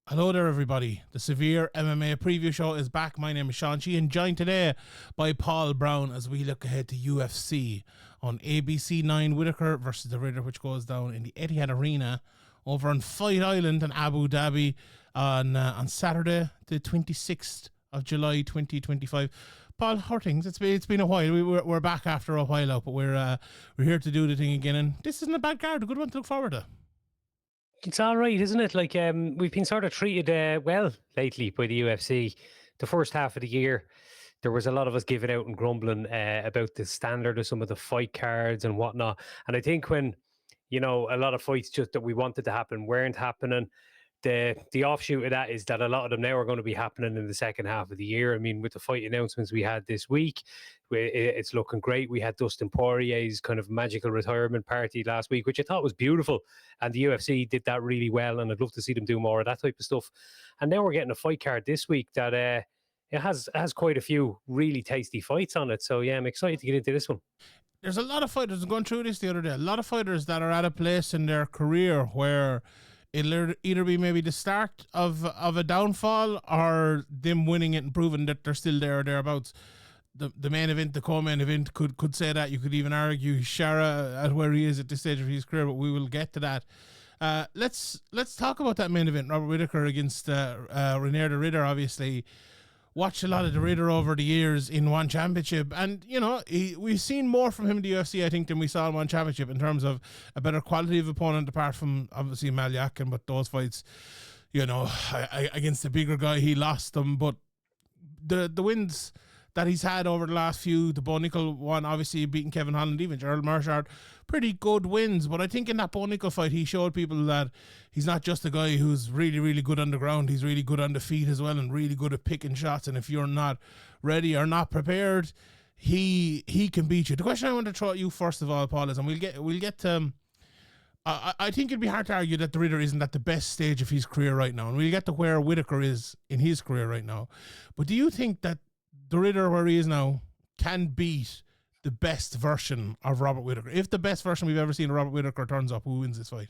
Hello there, everybody. The Severe MMA preview show is back. My name is Sean Sheehan, joined today by Paul Brown as we look ahead to UFC on ABC 9 Whittaker versus the Ritter, which goes down in the Etihad Arena over on Fight Island in Abu Dhabi on Saturday, the 26th of July 2025. Paul, how are things? It's been a while. We're back after a while out, but we're here to do the thing again, and this isn't a bad card. A good one to look forward to. It's all right, isn't it? Like we've been sort of treated well lately by the UFC. The first half of the year, there was a lot of us giving out and grumbling about the standard of some of the fight cards and whatnot. And I think when, a lot of fights just that we wanted to happen weren't happening, the offshoot of that is that a lot of them now are going to be happening in the second half of the year. I mean, with the fight announcements we had this week, it's looking great. We had Dustin Poirier's kind of magical retirement party last week, which I thought was beautiful. And the UFC did that really well. And I'd love to see them do more of that type of stuff. And now we're getting a fight card this week that it has quite a few really tasty fights on it. So, yeah, I'm excited to get into this one. There's a lot of fighters, going through this the other day, a lot of fighters that are at a place in their career where it'll either be maybe the start of a downfall or them winning it and proving that they're still there or thereabouts. The main event, the co-main event could say that. You could even argue Shara at where he is at this stage of his career, but we will get to that. Let's talk about that main event, Robert Whittaker against Reinier the Ritter. Obviously, watched a lot of the Ritter over the years in one championship, and we've seen more from him in the UFC, I think, than we saw in one championship in terms of a better quality of opponent, apart from obviously Malyakin. But those fights, against the bigger guy, he lost them. But the wins that he's had over the last few, the Bo Nickel one, obviously beating Kevin Holland, even Gerald Marchard, pretty good wins. But I think in that Bo Nickel fight, he showed people that he's not just a guy who's really, really good on the ground. He's really good on the feet as well, and really good at picking shots. And if you're not ready or not prepared, he can beat you. The question I want to throw at you first of all, Paul, is, and we'll get to. I think it'd be hard to argue that the Ritter isn't at the best stage of his career right now, and we'll get to where Whittaker is in his career right now. But do you think that the Ritter, where he is now, can beat the best version of Robert Whittaker? If the best version we've ever seen of Robert Whittaker turns up, who wins this fight?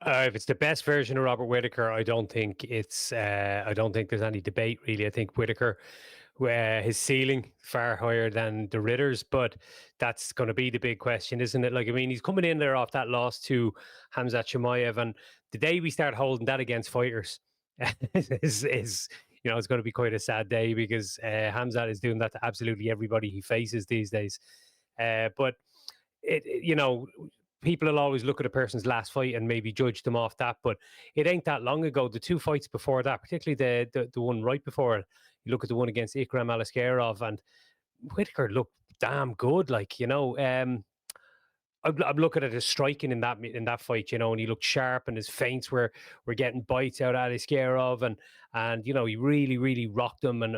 If it's the best version of Robert Whittaker, I don't think there's any debate really. I think Whittaker, his ceiling far higher than the Ritter's, but that's going to be the big question, isn't it? Like, I mean, he's coming in there off that loss to Khamzat Chimaev, and the day we start holding that against fighters is it's going to be quite a sad day, because Khamzat is doing that to absolutely everybody he faces these days. But people will always look at a person's last fight and maybe judge them off that, but it ain't that long ago. The two fights before that, particularly the one right before it, you look at the one against Ikram Aliskerov, and Whittaker looked damn good. I'm looking at his striking in that fight, and he looked sharp, and his feints were getting bites out of Aliskerov, and he really, really rocked him and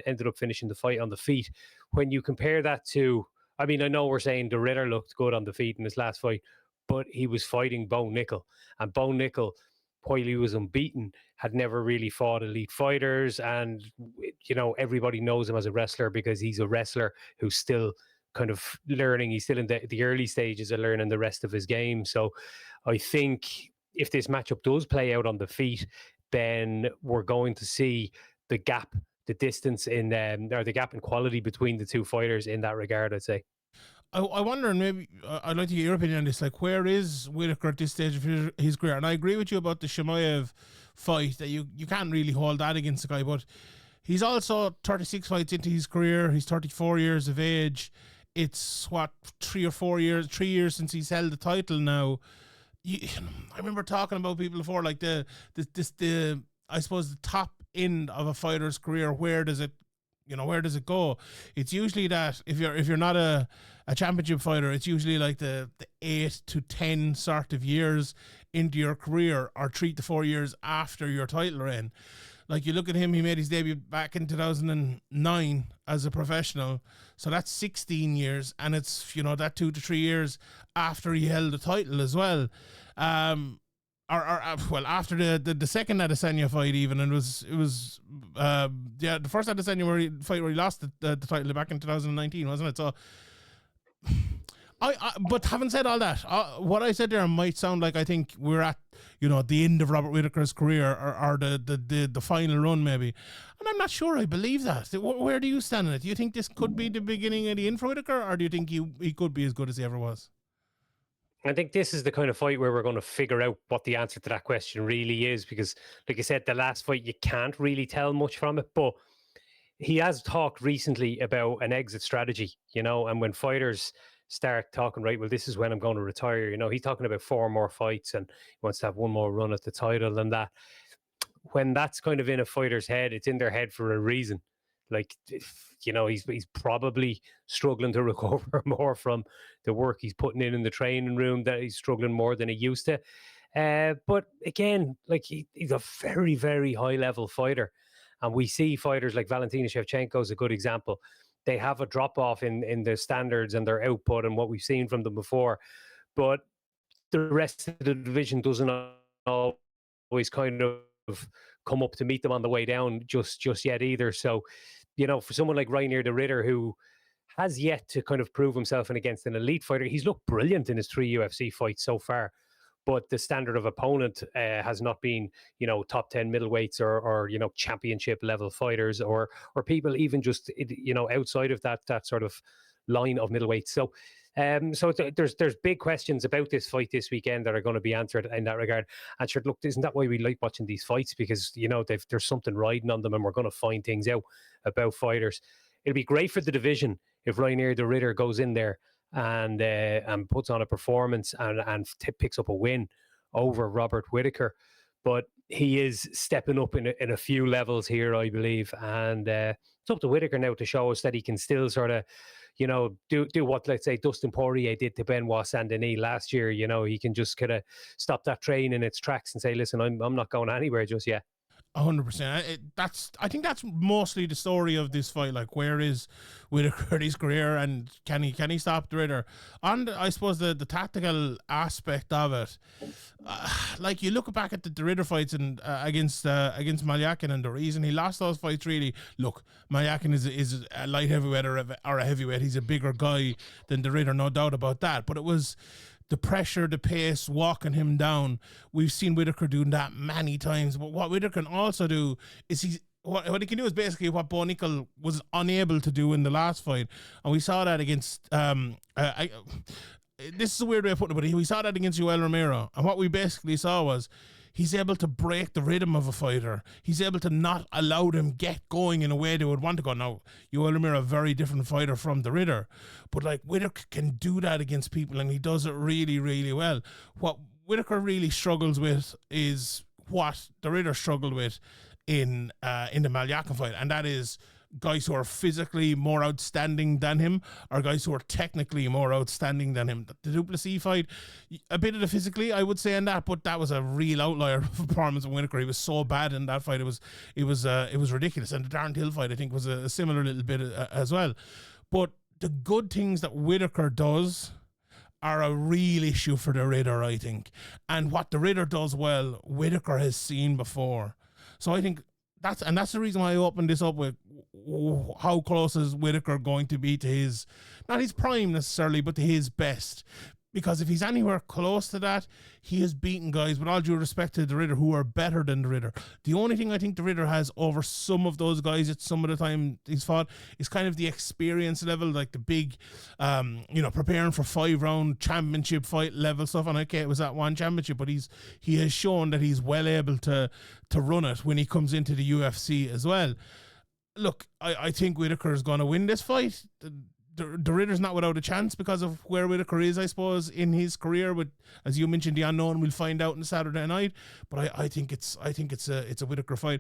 ended up finishing the fight on the feet. When you compare that to, I mean, I know we're saying the Ritter looked good on the feet in his last fight, but he was fighting Bo Nickel, and Bo Nickel, while he was unbeaten, had never really fought elite fighters, and everybody knows him as a wrestler because he's a wrestler who's still kind of learning. He's still in the early stages of learning the rest of his game. So I think if this matchup does play out on the feet, then we're going to see the gap, the distance in or the gap in quality between the two fighters in that regard, I'd say. I wonder, and maybe I'd like to get your opinion on this, like, where is Whittaker at this stage of his career? And I agree with you about the Chimaev fight, that you can't really hold that against the guy, but he's also 36 fights into his career. He's 34 years of age. It's 3 years since he's held the title now. I remember talking about people before, like the I suppose the top end of a fighter's career. Where does it go? It's usually that if you're not a championship fighter, it's usually like the 8 to 10 sort of years into your career, or 3 to 4 years after your title reign. Like, you look at him, he made his debut back in 2009 as a professional. So that's 16 years. And it's, that 2 to 3 years after he held the title as well. After the second Adesanya fight even. And it was the first Adesanya fight where he lost the title back in 2019, wasn't it? So but having said all that, what I said there might sound like I think we're at, the end of Robert Whittaker's career, or the final run maybe. And I'm not sure I believe that. Where do you stand on it? Do you think this could be the beginning of the end for Whittaker, or do you think he could be as good as he ever was? I think this is the kind of fight where we're going to figure out what the answer to that question really is, because, like I said, the last fight, you can't really tell much from it. But he has talked recently about an exit strategy, and when fighters start talking, right, well, this is when I'm going to retire, he's talking about 4 more fights and he wants to have 1 more run at the title and that. When that's kind of in a fighter's head, it's in their head for a reason. Like, he's probably struggling to recover more from the work he's putting in the training room, that he's struggling more than he used to. But again, like he's a very, very high level fighter. And we see fighters like Valentina Shevchenko is a good example. They have a drop off in their standards and their output and what we've seen from them before. But the rest of the division doesn't always kind of come up to meet them on the way down just yet either. So, for someone like Reinier de Ridder, who has yet to kind of prove himself and against an elite fighter, he's looked brilliant in his 3 UFC fights so far. But the standard of opponent has not been, top 10 middleweights or championship level fighters or people even just, outside of that sort of line of middleweights. So there's big questions about this fight this weekend that are going to be answered in that regard. And sure, look, isn't that why we like watching these fights? Because, there's something riding on them and we're going to find things out about fighters. It'll be great for the division if Reinier de Ridder goes in there and puts on a performance and picks up a win over Robert Whittaker. But he is stepping up in a few levels here, I believe. And it's up to Whittaker now to show us that he can still sort of, do what, let's say, Dustin Poirier did to Benoit Saint-Denis last year. He can just kind of stop that train in its tracks and say, listen, I'm not going anywhere just yet. 100%. I think that's mostly the story of this fight. Like, where is Whittaker in his career, and can he stop the Ridder? And I suppose the tactical aspect of it, like you look back at the Ridder fights and against Malyakin, and the reason he lost those fights, really, look, Malyakin is a light heavyweight or a heavyweight. He's a bigger guy than the Ridder, no doubt about that. But it was the pressure, the pace, walking him down. We've seen Whittaker doing that many times. But what Whittaker can also do is what he can do is basically what Bo Nickal was unable to do in the last fight. And we saw that against this is a weird way of putting it, but we saw that against Yoel Romero. And what we basically saw was he's able to break the rhythm of a fighter. He's able to not allow them get going in a way they would want to go. Now, Yoel Romero, a very different fighter from the Ridder, but like Whittaker can do that against people, and he does it really, really well. What Whittaker really struggles with is what the Ridder struggled with in the Malyakin fight, and that is guys who are physically more outstanding than him, or guys who are technically more outstanding than him. The Duplessis fight, a bit of the physically, I would say, in that, but that was a real outlier performance of Whittaker. He was so bad in that fight, it was ridiculous. And the Darren Till fight, I think, was a similar little bit as well. But the good things that Whittaker does are a real issue for the Ridder, I think. And what the Ridder does well, Whittaker has seen before. So I think that's the reason why I opened this up with how close is Whittaker going to be to his, not his prime necessarily, but to his best. Because if he's anywhere close to that, he has beaten guys, with all due respect to the Ridder, who are better than the Ridder. The only thing I think the Ridder has over some of those guys at some of the time he's fought is kind of the experience level, like the big, preparing for 5-round championship fight level stuff. And okay, it was that one championship, but he has shown that he's well able to run it when he comes into the UFC as well. Look, I think Whittaker is going to win this fight. The Ridder's not without a chance because of where Whittaker is, I suppose, in his career. With, as you mentioned, the unknown. We'll find out on Saturday night. But I think it's a Whittaker fight.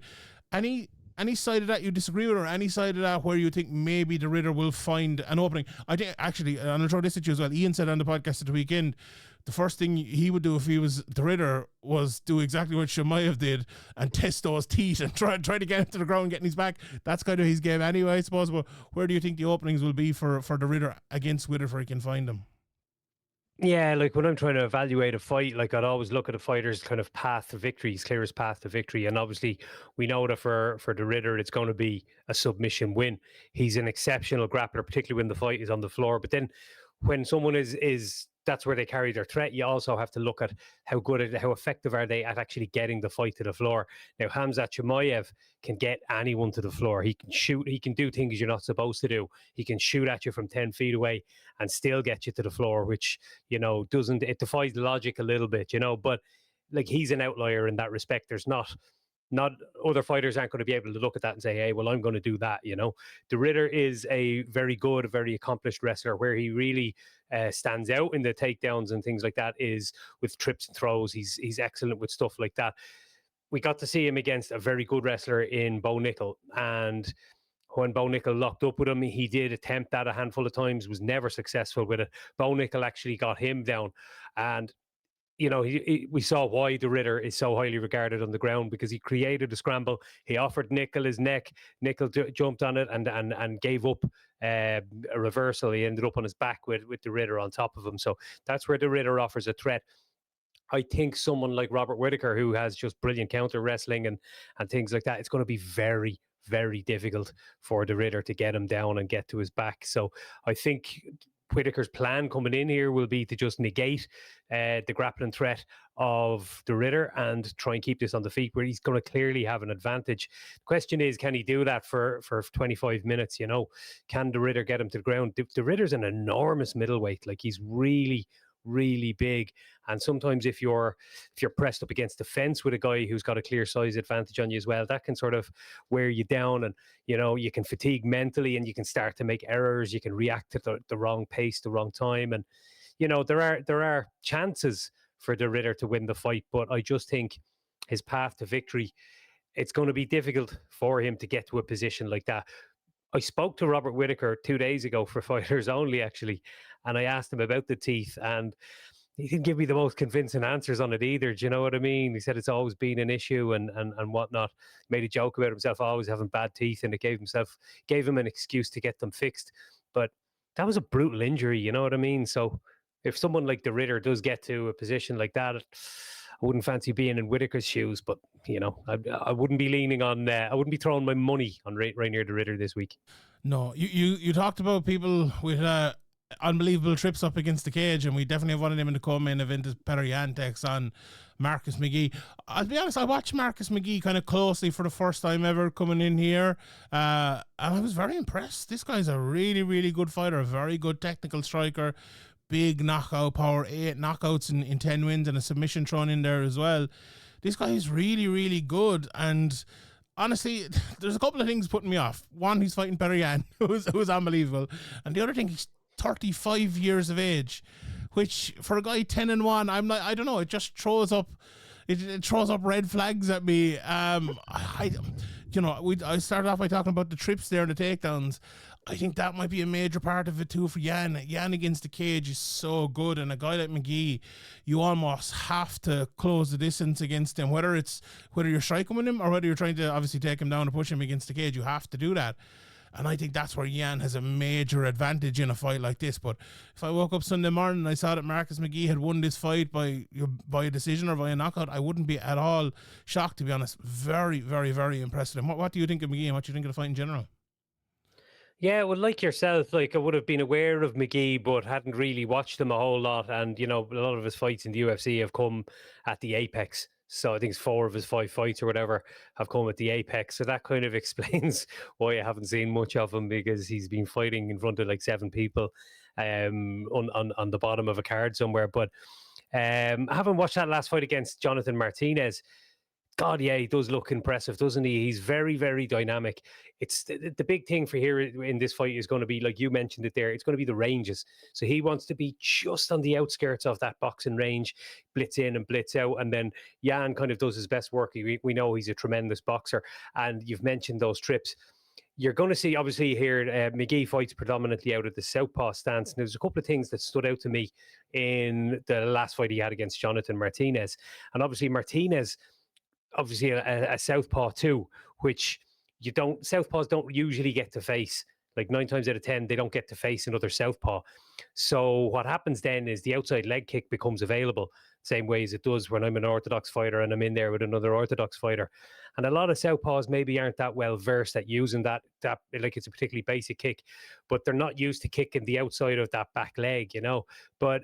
Any side of that you disagree with, or any side of that where you think maybe the Ridder will find an opening? I think, actually, and I'll throw this at you as well. Ian said on the podcast at the weekend, the first thing he would do if he was the Ridder was do exactly what Chimaev did and test those teeth and try to get him to the ground and get in his back. That's kind of his game anyway, I suppose. But where do you think the openings will be for the Ridder against Whittaker if he can find them? Yeah, like when I'm trying to evaluate a fight, like I'd always look at a fighter's kind of path to victory, his clearest path to victory. And obviously we know that for the Ridder, it's going to be a submission win. He's an exceptional grappler, particularly when the fight is on the floor. But then when someone is that's where they carry their threat. You also have to look at how effective are they at actually getting the fight to the floor. Now, Hamzat Chimaev can get anyone to the floor. He can shoot. He can do things you're not supposed to do. He can shoot at you from 10 feet away and still get you to the floor, which, it defies logic a little bit, but like, he's an outlier in that respect. There's not other fighters aren't going to be able to look at that and say, hey, well, I'm going to do that. De Ridder is a very good, very accomplished wrestler. Where he really stands out in the takedowns and things like that is with trips and throws. He's excellent with stuff like that. We got to see him against a very good wrestler in Bo Nickel, and when Bo Nickel locked up with him, he did attempt that a handful of times, was never successful with it. Bo Nickel actually got him down, and we saw why De Ridder is so highly regarded on the ground, because he created a scramble. He offered Nickel his neck. Nickel jumped on it and gave up a reversal. He ended up on his back with De Ridder on top of him. So that's where De Ridder offers a threat. I think someone like Robert Whittaker, who has just brilliant counter wrestling and things like that, it's going to be very, very difficult for De Ridder to get him down and get to his back. So I think Whittaker's plan coming in here will be to just negate the grappling threat of De Ridder and try and keep this on the feet, where he's going to clearly have an advantage. The question is, can he do that for 25 minutes? Can De Ridder get him to the ground? De Ridder's an enormous middleweight. Like, he's really, really big, and sometimes if you're pressed up against the fence with a guy who's got a clear size advantage on you as well, that can sort of wear you down, and you can fatigue mentally, and you can start to make errors. You can react to the wrong pace, the wrong time, and there are chances for De Ridder to win the fight, but I just think his path to victory, it's going to be difficult for him to get to a position like that. I spoke to Robert Whittaker 2 days ago for Fighters Only, actually, and I asked him about the teeth, and he didn't give me the most convincing answers on it either. Do you know what I mean? He said it's always been an issue and whatnot. Made a joke about himself always having bad teeth, and it gave him an excuse to get them fixed. But that was a brutal injury, you know what I mean? So if someone like De Ridder does get to a position like that, I wouldn't fancy being in Whittaker's shoes, but I wouldn't be leaning on. I wouldn't be throwing my money on Rainier De Ridder this week. No, you talked about people with unbelievable trips up against the cage, and we definitely have one of them in the co-main event as Petr Yan takes on Marcus McGee. I'll be honest, I watched Marcus McGee kind of closely for the first time ever coming in here, and I was very impressed. This guy's a really, really good fighter, a very good technical striker. Big knockout power, 8 knockouts in 10 wins and a submission thrown in there as well. This guy is really, really good, and honestly, there's a couple of things putting me off. One, he's fighting Petr Yan, who's unbelievable, and the other thing, he's 35 years of age, which for a guy 10-1, I don't know, it just throws up red flags at me. I started off by talking about the trips there, the takedowns. I think that might be a major part of it too for Yan. Yan against the cage is so good, and a guy like McGee, you almost have to close the distance against him, whether you're striking with him or whether you're trying to obviously take him down and push him against the cage. You have to do that. And I think that's where Yan has a major advantage in a fight like this. But if I woke up Sunday morning and I saw that Marcus McGee had won this fight by a decision or by a knockout, I wouldn't be at all shocked, to be honest. Very, very, very impressed with him. What do you think of McGee, and what do you think of the fight in general? Yeah, well, like yourself, I would have been aware of McGee, but hadn't really watched him a whole lot. And, a lot of his fights in the UFC have come at the apex. So I think 4 of his 5 fights or whatever have come at the apex. So that kind of explains why I haven't seen much of him, because he's been fighting in front of like 7 people on the bottom of a card somewhere. But I haven't watched that last fight against Jonathan Martinez. God, yeah, he does look impressive, doesn't he? He's very, very dynamic. It's the big thing for here in this fight is going to be, like you mentioned it there, it's going to be the ranges. So he wants to be just on the outskirts of that boxing range, blitz in and blitz out. And then Yan kind of does his best work. We know he's a tremendous boxer. And you've mentioned those trips. You're going to see, obviously, here, McGee fights predominantly out of the southpaw stance. And there's a couple of things that stood out to me in the last fight he had against Jonathan Martinez. And obviously, Martinez, a southpaw too, which southpaws don't usually get to face. Like 9 times out of 10, they don't get to face another southpaw. So what happens then is the outside leg kick becomes available. same way as it does when I'm an orthodox fighter and I'm in there with another orthodox fighter. And a lot of southpaws maybe aren't that well versed at using that like it's a particularly basic kick, but they're not used to kicking the outside of that back leg, you know. But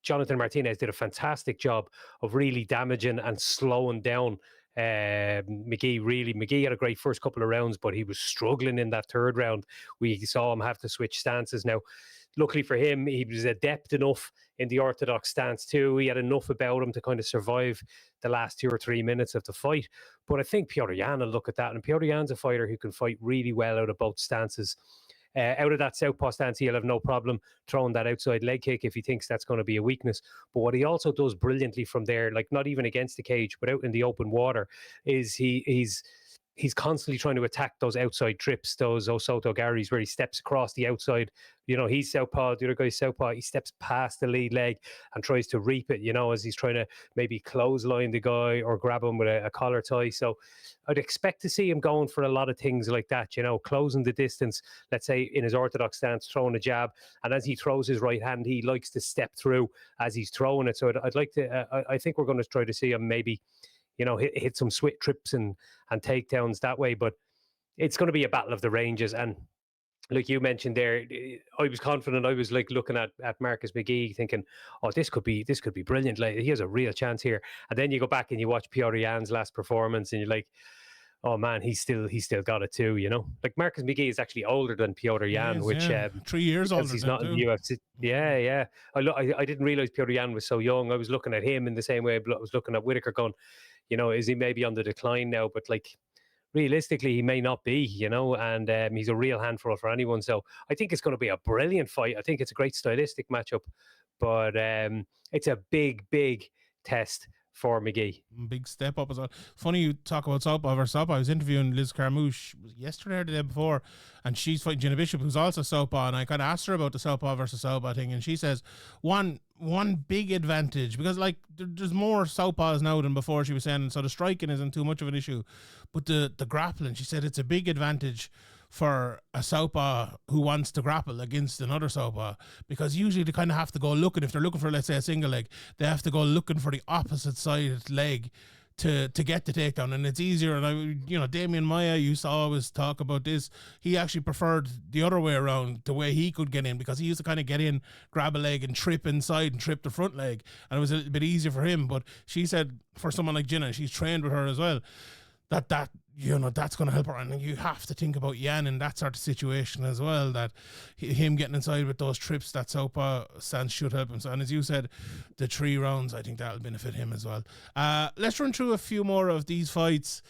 Jonathan Martinez did a fantastic job of really damaging and slowing down McGee. Really, McGee had a great first couple of rounds, but he was struggling in that third round. We saw him have to switch stances. Now, luckily for him, he was adept enough in the orthodox stance too. He had enough about him to kind of survive the last 2 or 3 minutes of the fight. But I think Piotr Jan will look at that, and Piotr Jan's a fighter who can fight really well out of both stances. Out of that southpaw stance, he'll have no problem throwing that outside leg kick if he thinks that's going to be a weakness. But what he also does brilliantly from there, like not even against the cage, but out in the open water, is he's constantly trying to attack those outside trips, those Osoto Garis, where he steps across the outside. You know, he's southpaw, the other guy's southpaw. He steps past the lead leg and tries to reap it, you know, as he's trying to maybe clothesline the guy or grab him with a collar tie. So I'd expect to see him going for a lot of things like that, you know, closing the distance, let's say in his orthodox stance, throwing a jab. And as he throws his right hand, he likes to step through as he's throwing it. So I'd like to, I think we're going to try to see him maybe, you know, hit some swift trips and takedowns that way. But it's going to be a battle of the ranges. And like you mentioned there, I was confident. I was like looking at Marcus McGee, thinking, "Oh, this could be brilliant. Like he has a real chance here." And then you go back and you watch Piotr Jan's last performance, and you're like, "Oh man, he's still got it too." You know, like Marcus McGee is actually older than Piotr Jan, which 3 years older. He's not in the UFC. Yeah. I didn't realize Piotr Jan was so young. I was looking at him in the same way I was looking at Whitaker, going, you know, is he maybe on the decline now? But like, realistically, he may not be, you know, and he's a real handful for anyone. So I think it's going to be a brilliant fight. I think it's a great stylistic matchup, but it's a big test for McGee. Big step up as well. Funny you talk about Southpaw versus Southpaw. I was interviewing Liz Carmouche yesterday or the day before, and she's fighting Jenna Bishop, who's also Southpaw, and I kind of asked her about the Southpaw versus Southpaw thing, and she says one big advantage, because like there's more Southpaws now than before, she was saying, so the striking isn't too much of an issue, but the grappling, she said it's a big advantage for a Southpaw who wants to grapple against another Southpaw, because usually they kind of have to go looking, if they're looking for, let's say, a single leg, they have to go looking for the opposite side leg to get the takedown, and it's easier. And you know, Damian Maia used to always talk about this. He actually preferred the other way around, the way he could get in, because he used to kind of get in, grab a leg and trip inside and trip the front leg, and it was a little bit easier for him. But she said for someone like Jenna, she's trained with her as well, that you know, that's going to help her. And you have to think about Jan in that sort of situation as well, that him getting inside with those trips, that Southpaw stance should help him. So, and as you said, the 3 rounds, I think that'll benefit him as well. Let's run through a few more of these fights.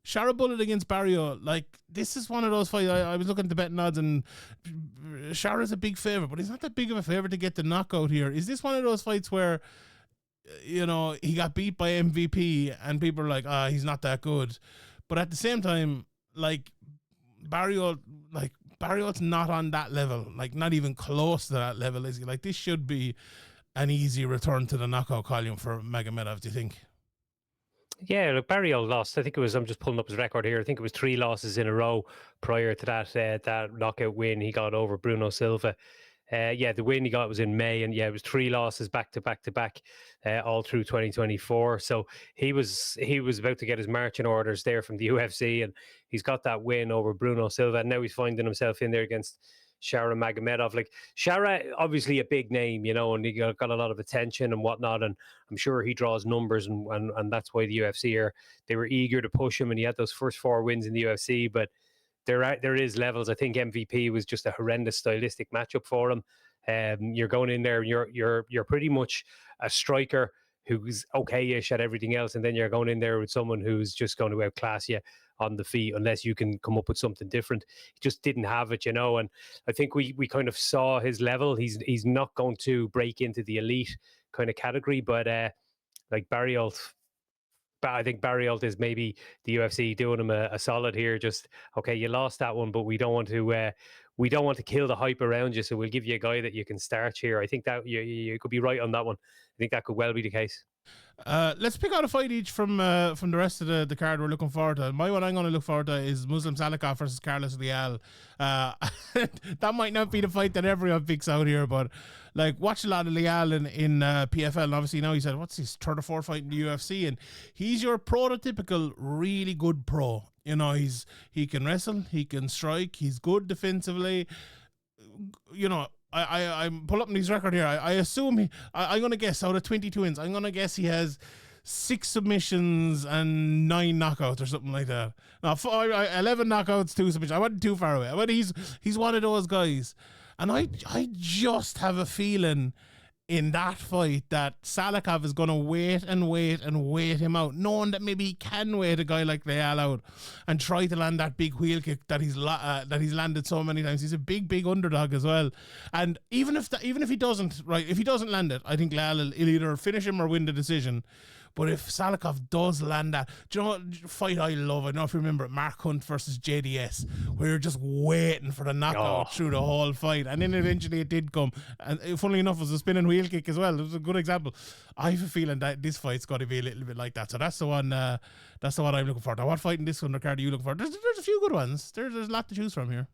Shara Bullet against Barrio, like, this is one of those fights. I was looking at the betting odds, and Shara's a big favourite, but he's not that big of a favourite to get the knockout here. Is this one of those fights where, you know, he got beat by MVP and people are like, he's not that good, but at the same time, like, Barrios not on that level, like not even close to that level, is he? Like, this should be an easy return to the knockout column for Magomedov, do you think? Yeah, look, Barrio lost. I think it was, I'm just pulling up his record here, I think it was 3 losses in a row prior to that knockout win he got over Bruno Silva. The win he got was in May, and it was 3 losses back to back all through 2024. So he was about to get his marching orders there from the UFC, and he's got that win over Bruno Silva, and now he's finding himself in there against Shara Magomedov. Like, Shara, obviously a big name, you know, and he got a lot of attention and whatnot, and I'm sure he draws numbers, and that's why the UFC they were eager to push him, and he had those first 4 wins in the UFC, but there is levels. I think MVP was just a horrendous stylistic matchup for him. You're going in there, you're pretty much a striker who's okay-ish at everything else, and then you're going in there with someone who's just going to outclass you on the feet unless you can come up with something different. He just didn't have it, you know, and I think we kind of saw his level. He's not going to break into the elite kind of category, but like Barrios, but I think Barrios is maybe the UFC doing him a solid here. Just, okay, you lost that one, but we don't want to kill the hype around you, so we'll give you a guy that you can start here. I think that you could be right on that one. I think that could well be the case. Let's pick out a fight each from the rest of the card we're looking forward to. My one I'm going to look forward to is Muslim Salikov versus Carlos Leal. That might not be the fight that everyone picks out here, but like watch a lot of Leal in PFL, and obviously now he's had what's his third or fourth fight in the UFC, and he's your prototypical really good pro. You know, he can wrestle, he can strike, he's good defensively. You know, I'm pull up his record here. I assume I'm going to guess out of 22 wins, I'm going to guess he has 6 submissions and 9 knockouts or something like that. No, 11 knockouts, 2 submissions. I wasn't too far away. But he's one of those guys. And I just have a feeling in that fight that Salikov is going to wait him out, knowing that maybe he can wait a guy like Leal out and try to land that big wheel kick that he's landed so many times. He's a big underdog as well, and even if he doesn't land it, I think Leal will either finish him or win the decision. But if Salikov does land that, do you know what fight I love? I don't know if you remember it, Mark Hunt versus JDS, where you're just waiting for the knockout through the whole fight. And then eventually it did come. And funnily enough, it was a spinning wheel kick as well. It was a good example. I have a feeling that this fight's got to be a little bit like that. So that's the one I'm looking for. Now, what fight in this undercard are you looking for? There's a few good ones. There's a lot to choose from here.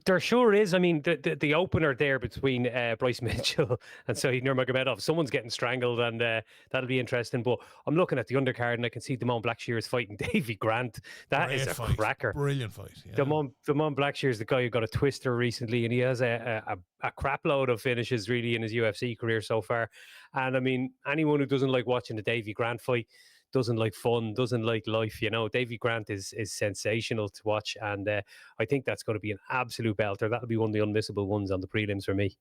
There sure is. I mean, the opener there between Bryce Mitchell and Saeed Nurmagomedov, someone's getting strangled, and that'll be interesting. But I'm looking at the undercard, and I can see Damon Blackshears fighting Davy Grant. That is a cracker. Brilliant fight. Yeah. Damon Blackshears, the guy who got a twister recently, and he has a crap load of finishes really in his UFC career so far. And I mean, anyone who doesn't like watching the Davy Grant fight doesn't like fun, doesn't like life. You know, Davy Grant is sensational to watch, and I think that's going to be an absolute belter. That'll be one of the unmissable ones on the prelims for me.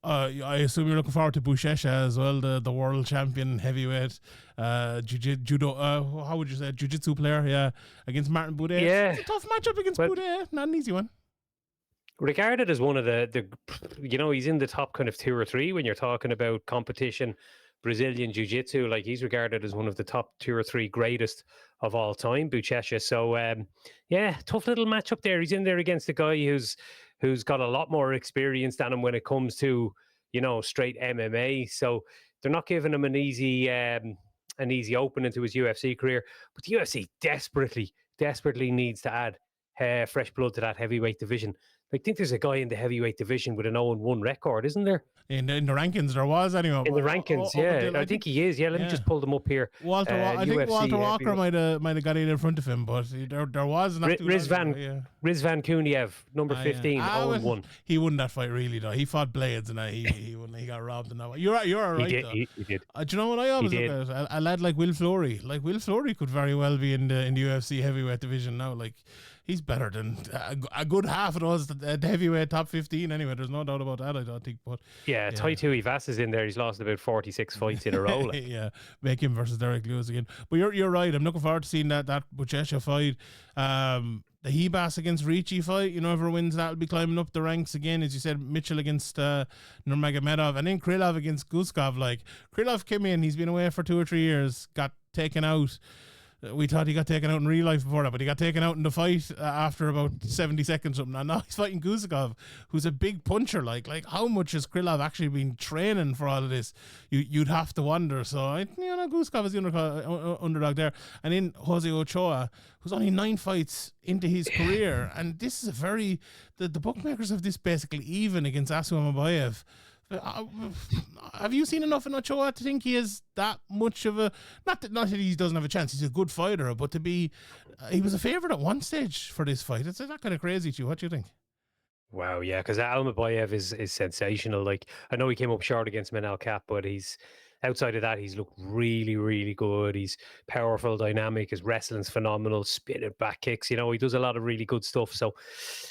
I assume you're looking forward to Buchecha as well, the world champion heavyweight judo. How would you say, jiu-jitsu player? Yeah, against Martin Boudet. Yeah, it's a tough matchup against Boudet. Not an easy one. Regarded as one of the he's in the top kind of 2 or 3 when you're talking about competition. Brazilian jiu-jitsu, like he's regarded as one of the top 2 or 3 greatest of all time, Buchecha. So tough little matchup there. He's in there against a guy who's got a lot more experience than him when it comes to, you know, straight MMA. So they're not giving him an easy opening to his UFC career. But the UFC desperately needs to add fresh blood to that heavyweight division. I think there's a guy in the heavyweight division with an 0-1 record, isn't there? In the rankings, there was anyway. In the rankings, I think he is. Yeah, let me just pull them up here. I think Walter Walker might have got in front of him, but there was not Rizvan Kuniev, number 15, 0-1. He won that fight really though. He fought Blades and he won. He got robbed in that one. You're all right. He did. Do you know what I always look at? A lad like Will Fleury. Like Will Fleury could very well be in the UFC heavyweight division now. Like he's better than a good half of those the heavyweight top 15 anyway. There's no doubt about that, I don't think. But yeah, Taito Ivas is in there. He's lost about 46 fights in a row. Like. Yeah, make him versus Derek Lewis again. But you're right. I'm looking forward to seeing that Buchecha fight. The Hebas against Ricci fight, you know, whoever wins that'll be climbing up the ranks again. As you said, Mitchell against Nurmagomedov, and then Krylov against Guskov. Like Krylov came in, he's been away for 2 or 3 years, got taken out. We thought he got taken out in real life before that, but he got taken out in the fight after about 70 seconds or something. And now he's fighting Guzikov, who's a big puncher. Like how much has Krylov actually been training for all of this? You'd have to wonder. So, Guzikov is the underdog there. And then Jose Ochoa, who's only 9 fights into his career. And this is the bookmakers have this basically even against Asu Amabayev. Have you seen enough in Ochoa to think he is that much of a not that he doesn't have a chance, he's a good fighter, but to be he was a favourite at one stage for this fight. It's that kind of crazy to you. What do you think? Wow, yeah, because Almabayev is sensational. Like I know he came up short against Manel Cap, but he's outside of that, he's looked really, really good. He's powerful, dynamic. His wrestling's phenomenal. Spinning back kicks. You know, he does a lot of really good stuff. So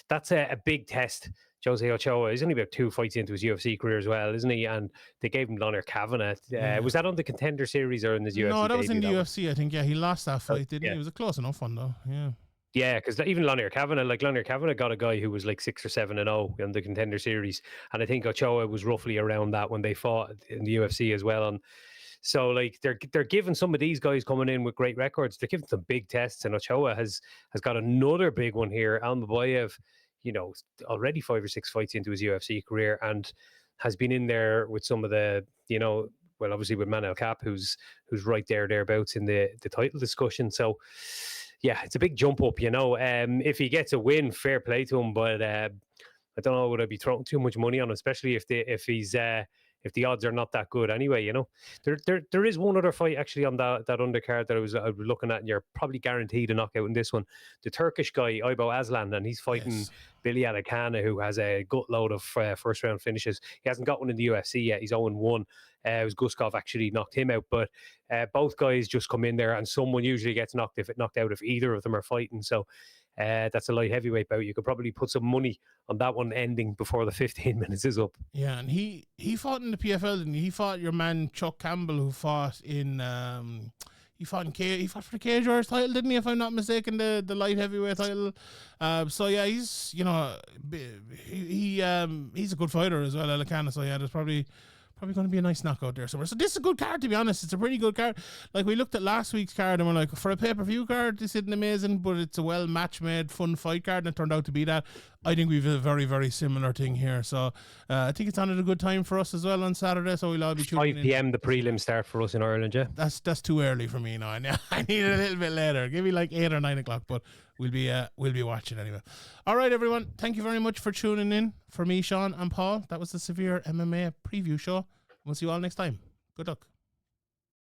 that's a big test. Jose Ochoa is only about 2 fights into his UFC career as well, isn't he? And they gave him Lonner Kavanagh. Was that on the Contender Series or in his UFC? No, that was in the UFC. I think. Yeah, he lost that fight, didn't he? It was a close enough one though. Yeah. Yeah, because even Lonner Kavanagh got a guy who was like 6 or 7-0 in the Contender Series, and I think Ochoa was roughly around that when they fought in the UFC as well. And so, like, they're giving some of these guys coming in with great records, they're giving some big tests, and Ochoa has got another big one here. Almabayev, you know, already 5 or 6 fights into his UFC career, and has been in there with some of the, well, obviously with Manel Cap, who's right thereabouts in the title discussion. So yeah, it's a big jump up, if he gets a win, fair play to him, but I don't know, would I be throwing too much money on him, especially if if the odds are not that good anyway, There is one other fight actually on that undercard that I was looking at, and you're probably guaranteed a knockout in this one. The Turkish guy, Ibo Aslan, and he's fighting Yes. Billy Adekana, who has a gut load of first round finishes. He hasn't got one in the UFC yet. He's 0-1. It was Guskov actually knocked him out, but both guys just come in there, and someone usually gets knocked out if either of them are fighting. So that's a light heavyweight bout. You could probably put some money on that one ending before the 15 minutes is up. Yeah, and he fought in the PFL, didn't he? He fought your man Chuck Campbell, who fought in he fought for the Cage Warriors title, didn't he? If I'm not mistaken, the light heavyweight title. So yeah, he's he's a good fighter as well, Adekana. So yeah, there's probably going to be a nice knockout there somewhere. So this is a good card, to be honest. It's a pretty good card. Like, we looked at last week's card and we're like, for a pay-per-view card, this isn't amazing, but it's a well match-made, fun fight card, and it turned out to be that. I think we've a very, very similar thing here. So I think it's on at a good time for us as well on Saturday. So we'll all be tuning in. 5 p.m. the prelim start for us in Ireland, yeah. That's too early for me now. I need it a little bit later. Give me like 8 or 9 o'clock, but we'll be watching anyway. All right, everyone. Thank you very much for tuning in. For me, Sean, and Paul, that was the Severe MMA preview show. We'll see you all next time. Good luck.